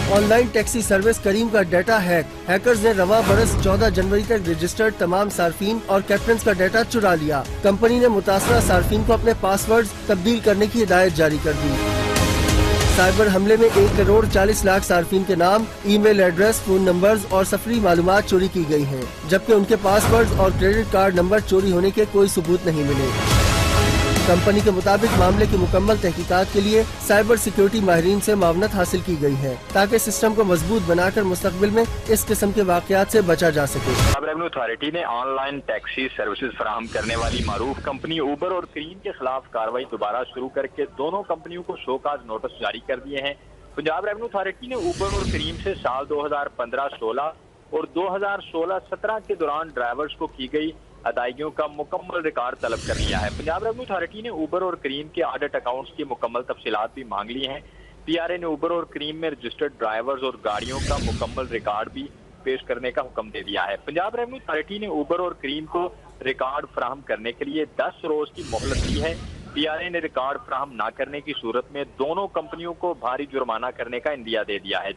Online taxi service करीम का data hackers ने रवां बरस 14 जनवरी तक रजिस्टर्ड तमाम सार्फिन और कैप्टन का डाटा चुरा लिया। कंपनी ने मुतासरा सार्फिन को अपने पासवर्ड तब्दील करने की हिदायत जारी कर दी। साइबर हमले में 1,40,00,000 सार्फिन के नाम, ईमेल एड्रेस, फोन नंबर्स और सफरी मालूमात चोरी की गई हैं, जबकि उनके पासवर्ड और क्रेडिट कार्ड नंबर चोरी होने के कोई सबूत नहीं मिले। कंपनी के मुताबिक मामले की मुकम्मल तहकीकात के लिए साइबर सिक्योरिटी माहिरीन से मावनत हासिल की गई है, ताकि सिस्टम को मजबूत बनाकर मुस्तकबिल में इस किस्म के वाकयात से बचा जा सके। रेवेन्यू अथॉरिटी ने ऑनलाइन टैक्सी सर्विसेज फराहम करने वाली मारूफ कंपनी उबर और क्रीम के खिलाफ कार्रवाई दोबारा शुरू करके दोनों कंपनियों को शोकाज नोटिस जारी कर दिए हैं। पंजाब रेवेन्यू अथॉरिटी ने उबर और क्रीम से साल 2015-16 और 2016-17 के दौरान ड्राइवर्स को की गई अदायगियों का मुकम्मल रिकॉर्ड तलब कर लिया है। पंजाब रेवेन्यू अथॉरिटी ने उबर और क्रीम के ऑडिट अकाउंट्स की मुकम्मल तफसीलात भी मांग ली हैं। पीआरए ने उबर और क्रीम में रजिस्टर्ड ड्राइवर्स और गाड़ियों का मुकम्मल रिकॉर्ड भी पेश करने का हुक्म दे दिया है। पंजाब रेवेन्यू अथॉरिटी ने उबर और क्रीम को रिकॉर्ड फराहम करने के लिए 10 रोज की मोहलत दी है। पीआरए ने रिकॉर्ड फराहम न करने की सूरत में दोनों कंपनियों को भारी जुर्माना करने का इंदिया दे दिया है।